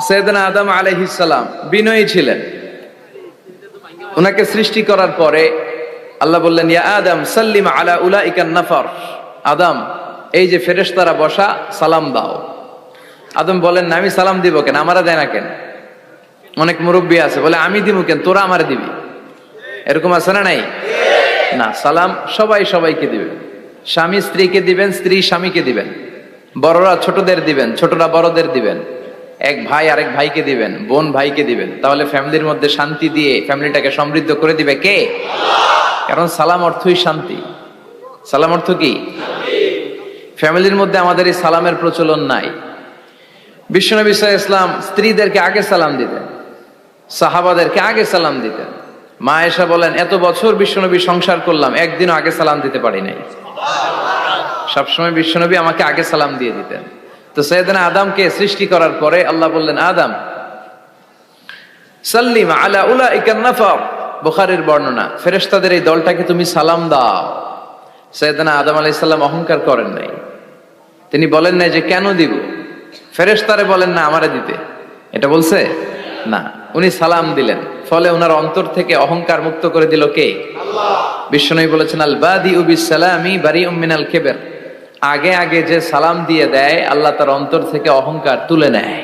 সাইয়েদনা আদম আলাইহিস সালাম বিনয়ী ছিলেন। ওনাকে সৃষ্টি করার পরে আল্লাহ বললেন, ইয়া আদম সাল্লিম আলা উলাইকান নাফার। আদম, এই যে ফেরেশতারা বসা, সালাম দাও। আদম বলেন, না, আমি সালাম দিব কেন, আমারা দেয় না কেন? অনেক মুরব্বী আছে বলে, আমি দিব কেন, তোরা আমারে দিবি। এরকম আছে না নাই? না, সালাম সবাই সবাইকে দিবেন। স্বামী স্ত্রীকে দিবেন, স্ত্রী স্বামীকে দিবেন, বড়রা ছোটদের দিবেন, ছোটরা বড়দের দিবেন, এক ভাই আরেক ভাইকে দিবেন, বোন ভাইকে দিবেন। তাহলে ফ্যামিলির মধ্যে শান্তি দিয়ে ফ্যামিলিটাকে সমৃদ্ধ করে দিবে কে? কারণ সালাম অর্থই শান্তি। সালাম অর্থ কি? ফ্যামিলির মধ্যে আমাদের এই সালামের প্রচলন নাই। বিশ্বনবী সাল্লাল্লাহু আলাইহি ওয়াসাল্লাম স্ত্রীদেরকে আগে সালাম দিতেন, সাহাবাদেরকে আগে সালাম দিতেন। মা আয়েশা বলেন, এত বছর বিশ্বনবী সংসার করলাম, একদিনও আগে সালাম দিতে পারি নাই। সবসময় বিশ্বনবী আমাকে আগে সালাম দিয়ে দিতেন। তো সাইয়েদনা আদমকে সৃষ্টি করার পরে আল্লাহ বললেন, আদম সাল্লিম আলা উলাইকান নাফার। বুখারীর বর্ণনা, ফেরেশতাদের এই দলটাকে তুমি সালাম দাও। সাইয়েদনা আদম আলাইহিস সালাম অহংকার করেন নাই। তিনি বলেন নাই যে কেন দিব, ফেরেশতারে বলেন না আমারে দিতে, এটা বলছে না। উনি সালাম দিলেন, ফলে ওনার অন্তর থেকে অহংকার মুক্ত করে দিল কে? আল্লাহ। বিশ্বনবী বলেছেন, আল বাদিউ বিস সালামি বারিউম মিনাল কিবর। আগে আগে যে সালাম দিয়ে দেয়, আল্লাহ তার অন্তর থেকে অহংকার তুলে নেয়।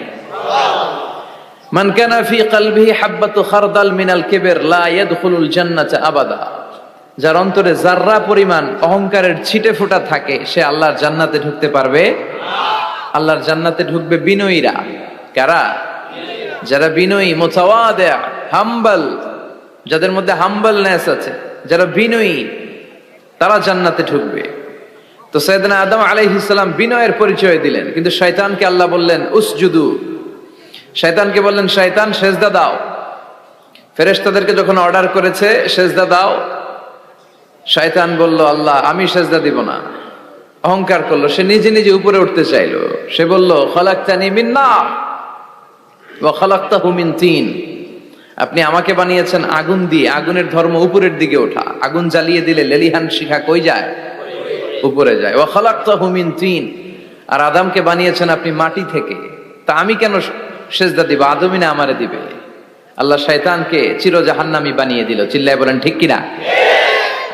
মান কানা ফি কলবিহি হাববাতু খারদাল মিনাল কিবর লা ইয়াদখুলুল জান্নাতা আবাদা। যার অন্তরে যাররা পরিমাণ অহংকারের ছিটে ফোঁটা থাকে, সে আল্লাহর জান্নাতে ঢুকতে পারবে না। আল্লাহর জান্নাতে ঢুকবে বিনয়ীরা। কারা? যারা বিনয়ী, মুতাওয়াদি, হাম্বল, যাদের মধ্যে হাম্বলনেস আছে, যারা বিনয়ী, তারা জান্নাতে ঢুকবে। তো সাইয়েদনা আদম আলাইহিস সালাম বিনয়ের পরিচয় দিলেন, কিন্তু শয়তানকে আল্লাহ বললেন উসজুদু। শয়তানকে বললেন, শয়তান সেজদা দাও। ফেরেশতাদেরকে যখন অর্ডার করেছে সেজদা দাও, শয়তান বলল, আল্লাহ আমি সেজদা দিব না। অহংকার করলো, সে নিজে নিজে উপরে উঠতে চাইলো। সে বলল, খালাকতানি মিন নার ওয়া খালাকতাহু মিন তিন। আপনি আমাকে বানিয়েছেন আগুন দিয়ে, আগুনের ধর্ম উপরের দিকে ওঠা। আগুন জ্বালিয়ে দিলে লেলিহান শিখা কই যায়? উপরে যায়। ওয়া খালাকতাহু মিন তিন। আর আদমকে বানিয়েছেন আপনি মাটি থেকে, তা আমি কেন সেজদা দিব? আদমই না আমারে দিবে। আল্লাহ শয়তানকে চির জাহান্নামী বানিয়ে দিল। চিল্লায় বলেন ঠিক কিনা?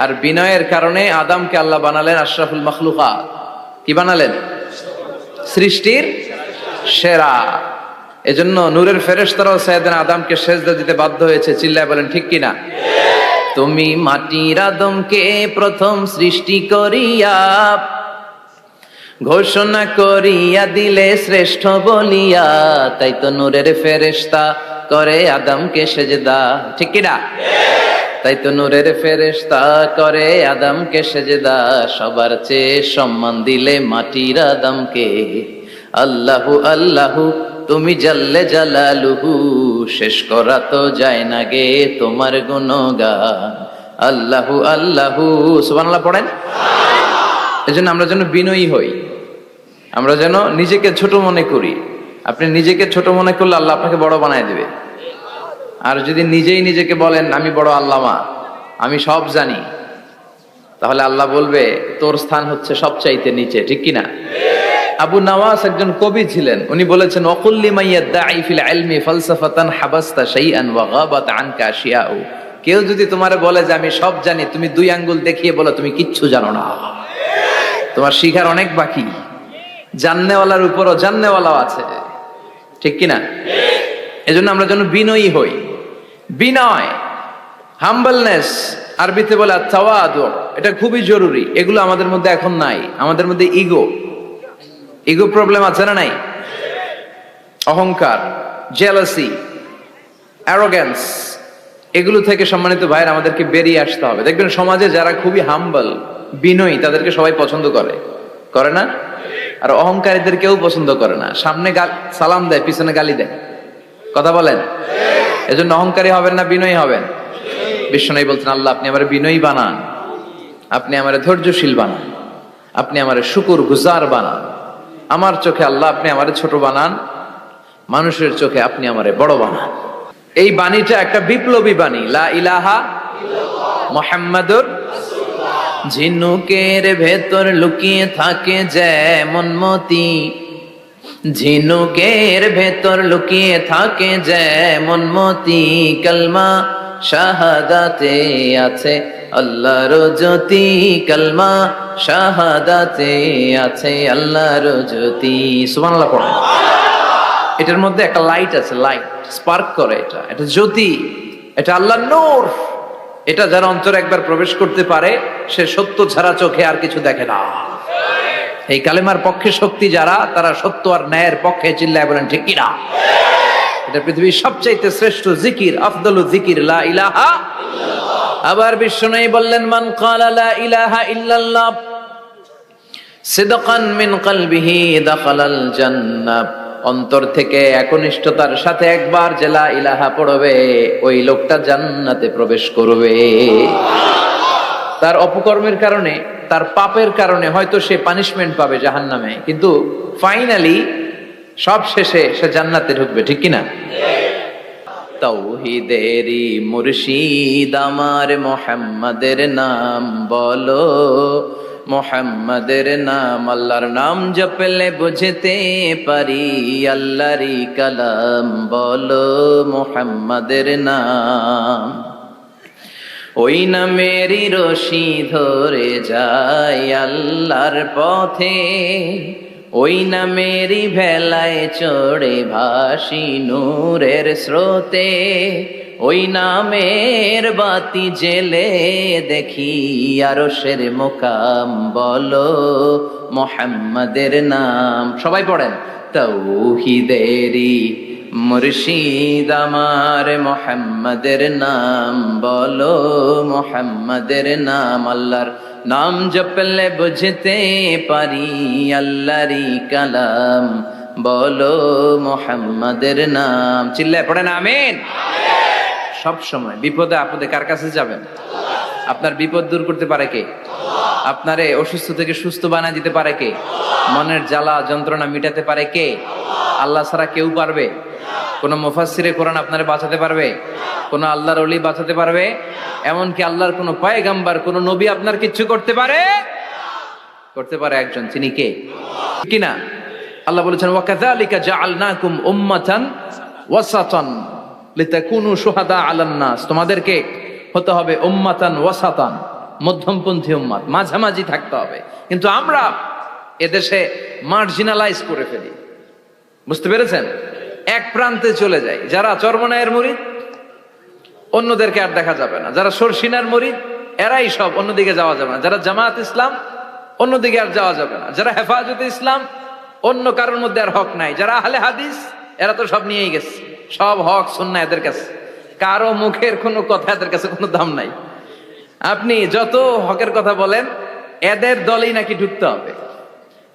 আর বিনয়ের কারণে আদমকে আল্লাহ বানালেন আশরাফুল মাখলুকাত। কি বানালেন? সৃষ্টির সেরা। এজন্য নূরের ফেরেশতারাও সাইয়েদনা আদমকে সেজদা দিতে বাধ্য হয়েছে। চিল্লায় বলেন ঠিক কিনা? তুমি মাটির আদমকে প্রথম সৃষ্টি করিয়া ঘোষণা করিয়া দিলে শ্রেষ্ঠ বলিয়া, তাই তো নূরের ফেরেশতা করে আদমকে সেজদা। ঠিক কিনা? তাই তো নূরের ফেরেশতা করে আদমকে সেজদা। সবার চেয়ে সম্মান দিলে মাটির আদমকে। আল্লাহু আল্লাহু তুমি জাল্লে জালালুহু, শেষ করা তো যায় না গে তোমার গুণগান। আল্লাহু আল্লাহু, সুবহানাল্লাহ পড়েন। এজন্য আমরা যেন বিনয়ী হই, আমরা যেন নিজেকে ছোট মনে করি। আপনি নিজেকে ছোট মনে করলে আল্লাহ আপনাকে বড় বানায় দিবে। আর যদি নিজেই নিজেকে বলেন আমি বড় আল্লামা, আমি সব জানি, তাহলে আল্লাহ বলবে তোর স্থান হচ্ছে সবচাইতে নিচে। ঠিক কিনা? আবু নাওয়াস একজন কবি ছিলেন। উনি বলেছেন, ওয়াকুল্লি মাইয়াদাঈ ফিল ইলমি ফালসাফাতান হাবাসতা শাইআন ওয়া গাবাত আনকা আশিয়াউ। কেউ যদি তোমারে বলে যে আমি সব জানি, তুমি দুই আঙ্গুল দেখিয়ে বলো তুমি কিচ্ছু জানো না, তোমার শিখার অনেক বাকি। জাননেওয়ালার উপরও জাননেওয়ালাও আছে। ঠিক কিনা? এজন্য আমরা যেন বিনয়ী হই। বিনয়, হাম্বলনেস, আরবিতে বলে তাওয়াদু, এটা খুবই জরুরি। এগুলো আমাদের মধ্যে এখন নাই। আমাদের মধ্যে ইগো প্রবলেম আছে না নাই? অহংকার, জেলাসি, অ্যারোগেন্স, এগুলো থেকে সম্মানিত ভাইয়ের আমাদেরকে বেরিয়ে আসতে হবে। দেখবেন সমাজে যারা খুবই হাম্বল, বিনয়ী, তাদেরকে সবাই পছন্দ করে না? আর অহংকারীদের কেউ পছন্দ করে না। সামনে সালাম দেয়, পিছনে গালি দেয়। কথা বলেন? এজন্য অহংকারী হবেন না, বিনয়ী হবেন। বিশ্বনবী বলছেন, আল্লাহ আপনি আমারে বিনয়ী বানান, আপনি আমারে ধৈর্যশীল বানান, আপনি আমারে শুকর গুজার বানান। আমার চোখে আল্লাহ আপনি আমারে ছোট বানান, মানুষের চোখে আপনি আমারে বড় বানান। এই বাণীটা একটা বিপ্লবী বাণী। লা ইলাহা মুহাম্মাদুর রাসূলুল্লাহ। ঝিনুকের ভেতর লুকিয়ে থাকে যেমন মতি, ঝিনুকের ভেতর লুকিয়ে থাকে যেমন মতি, কালমা শাহাদাতে আছে আল্লাহর জ্যোতি, কালমা শাহাদাতে আছে আল্লাহর জ্যোতি। সুবহানাল্লাহ পড়ে। এটার মধ্যে একটা লাইট আছে, লাইট স্পার্ক করে, এটা জ্যোতি, এটা আল্লাহর নূর। এটা যারা অন্তরে একবার প্রবেশ করতে পারে সে সত্য ছাড়া চোখে আর কিছু দেখে না। এই কালেমার পক্ষে শক্তি যারা, তারা সত্য আর ন্যায়ের পক্ষে চিল্লায় বলেন ঠিক কিনা। এটা পৃথিবীর সবচাইতে শ্রেষ্ঠ জিকির, আফদলু জিকির লা ইলাহা ইল্লাল্লাহ। আবার বিষ্ণু বললেন মান ক্বালা লা ইলাহা ইল্লাল্লাহ সিদকান মিন কলবিহি দাখালাল জান্নাহ। অন্তর থেকে একনিষ্ঠতার সাথে একবার যে লা ইলাহা পড়বে ওই লোকটা জান্নাতে প্রবেশ করবে। তার অপকর্মের কারণে, তার পাপের কারণে হয়তো সে পানিশমেন্ট পাবে জাহান্নামে, কিন্তু ফাইনালি সব শেষে সে জান্নাতে ঢুকবে, ঠিক কিনা। তাওহীদেরই মুর্শিদ আমার মুহাম্মাদের নাম বলো, মুহাম্মাদের নাম, আল্লাহর নাম জপলে বুঝতে পারি আল্লাহরই কালাম বলো, মুহাম্মাদের নাম। ওই নামেরই রশি ধরে যায় আল্লাহর পথে, ওই নামেরই ভেলায় চড়ে ভাসি নূরের স্রোতে, ওই নামের বাতি জেলে দেখি আরশের মুকাম বলো, মুহাম্মাদের নাম। সবাই পড়েন তাওহীদেরই মুর্শিদ আমার মুহাম্মাদের নাম বলো, মুহাম্মাদের নাম, আল্লাহর নাম জপলে বুঝতে পারি আল্লাহরই কালাম বলো, মুহাম্মাদের নাম। চিল্লায় পড়েন আমিন। সব সময় বিপদে আপদে কার কাছে যাবেন? আপনার বিপদ দূর করতে পারে কে? আপনারে অসুস্থ থেকে সুস্থ বানায় দিতে পারে কে? মনের জ্বালা যন্ত্রণা মিটাতে পারে কে? আল্লাহ ছাড়া কেউ পারবে? কোন মুফাসসিরে কোরআন আপনারে বাঁচাতে পারবে? কোন আল্লাহর ওলি বাঁচাতে পারবে? এমনকি আল্লাহর কোন পয়গম্বর, কোন নবী আপনার কিচ্ছু করতে পারে? করতে পারে একজন, তিনি কে? কিনা আল্লাহ বলেছেন ওয়াকাযালিকা জাআলনাকুম উম্মাতান ওয়াসাতান লিতাকুনু শুহাদা আলান নাস। তোমাদেরকে হতে হবে উম্মাতান ওয়াসাতান, মধ্যমপন্থী উম্মাত, মাঝামাঝি থাকতে হবে। কিন্তু আমরা এদেশে মার্জিনালাইজ করে ফেলি, বুঝতে পেরেছেন? এক প্রান্তে চলে যায়। যারা চরমনায়ের মুরিদ অন্যদেরকে আর দেখা যাবে না, যারা সরসিনার মুরিদ এরাই সব, অন্যদিকে যাওয়া যাবে না। যারা জামাত ইসলাম অন্যদিকে আর যাওয়া যাবে না। যারা হেফাজতে ইসলাম অন্য কারোর মধ্যে আর হক নাই। যারা আহলে হাদিস এরা তো সব নিয়েই গেছে, সব হক সুন্নাহ এদের কাছে, কারো মুখের কোনো কথা এদের কাছে কোনো দাম নাই। আপনি যত হকের কথা বলেন এদের দলেই নাকি ঢুকতে হবে।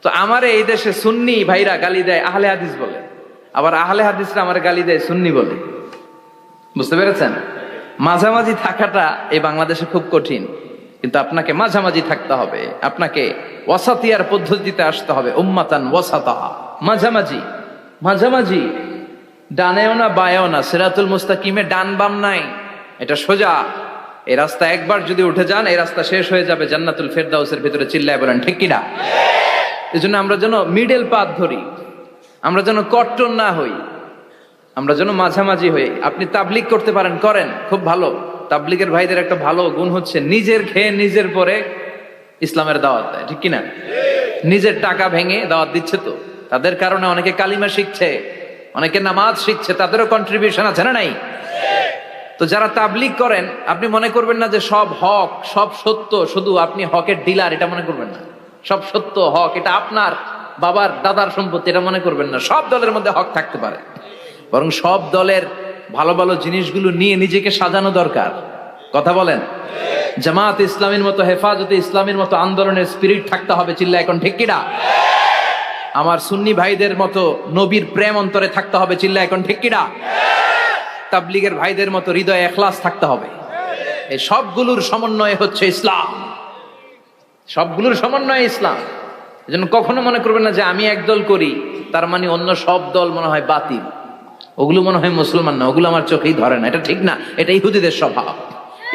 তো আমার এই দেশে সুন্নি ভাইরা গালি দেয় আহলে হাদিস বলে, আবার আহলে হাদিসরা আমার গালি দেয় সুন্নি বলে, বুঝতে পেরেছেন? মাঝামাঝি থাকাটা এই বাংলাদেশে খুব কঠিন, কিন্তু আপনাকে মাঝামাঝি থাকতে হবে, আপনাকে ওয়াসাতিয়ার পদ্ধতিতে আসতে হবে। উম্মাতান ওয়াসাতা, মাঝামাঝি, মাঝামাঝি, ডানেও না বায়েও না, সিরাতুল মুস্তাকিমে ডান বাম নাই, এটা সোজা। এই রাস্তা একবার যদি উঠে যান এই রাস্তা শেষ হয়ে যাবে জান্নাতুল ফেরদাউসের ভিতরে। চিল্লায় বলেন ঠিক কিনা। এই জন্য আমরা যেন মিডল পাথ ধরি, আমরা যেন কট্টর না হই, আমরা যেন মাঝামাঝি হই। আপনি তাবলিগ করতে পারেন, করেন, খুব ভালো। তাবলিগের ভাইদের একটা ভালো গুণ হচ্ছে নিজের খেয়ে নিজের পরে ইসলামের দাওয়াত দেয়, ঠিক কিনা? নিজের টাকা ভেঙে দাওয়াত দিচ্ছে, তো তাদের কারণে অনেকে কালিমা শিখছে, অনেকে নামাজ শিখছে, তাদেরও কন্ট্রিবিউশন আছে না নাই? তো যারা তাবলিগ করেন আপনি মনে করবেন না যে সব হক সব সত্য, শুধু আপনি হকের ডিলার এটা মনে করবেন না। সব সত্য হক এটা আপনার বাবার দাদার সম্পত্তি এটা মনে করবেন না। সব দলের মধ্যে হক থাকতে পারে, বরং সব দলের ভালো ভালো জিনিসগুলো নিয়ে নিজেকে সাজানো দরকার। কথা বলেন। জামাত ইসলামের মতো, হেফাজতে ইসলামের মতো আন্দোলনের স্পিরিট থাকতে হবে। চিল্লা এখন ঠিক কিনা। আমার সুন্নি ভাইদের মতো নবীর প্রেম অন্তরে থাকতে হবে। চিল্লা এখন ঠিক কিনা। তাবলিগের ভাইদের মতো হৃদয়ে ইখলাস থাকতে হবে। এই সবগুলোর সমন্বয় হচ্ছে ইসলাম, সবগুলোর সমন্বয় ইসলাম। এজন্য কখনো মনে করবেন না যে আমি একদল করি তার মানে অন্য সব দল মনে হয় বাতিল, ওগুলো মনে হয় মুসলমান না, ওগুলো আমার চোখেই ধরে না। এটা ঠিক না, এটা ইহুদিদের স্বভাব।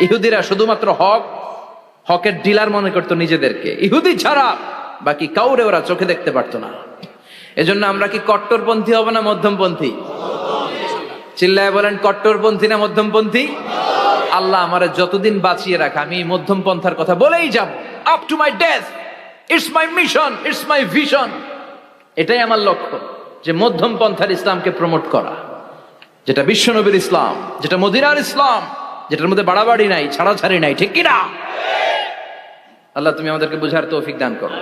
ইহুদিরা শুধুমাত্র হকের ডিলার মনে করতো নিজেদেরকে। ইহুদি ছাড়া বাকি কাউরে ওরা চোখে দেখতে পারতো না। এজন্য আমরা কি কট্টরপন্থী হব না মধ্যমপন্থী? চিল্লায় বলেন, কট্টরপন্থী না মধ্যমপন্থী? আল্লাহ আমারে যতদিন বাঁচিয়ে রাখা আমি মধ্যম পন্থার কথা বলেই যাব, up to my death. It's my mission, it's my vision. এটাই আমার লক্ষ্য, যে মধ্যম পন্থার ইসলামকে প্রমোট করা, যেটা বিশ্বনবীর ইসলাম, যেটা মদিনার ইসলাম, যেটার মধ্যে বাড়াবাড়ি নাই, ছাড়াছাড়ি নাই, ঠিক কিনা? আল্লাহ তুমি আমাদেরকে বুঝার তৌফিক দান করো।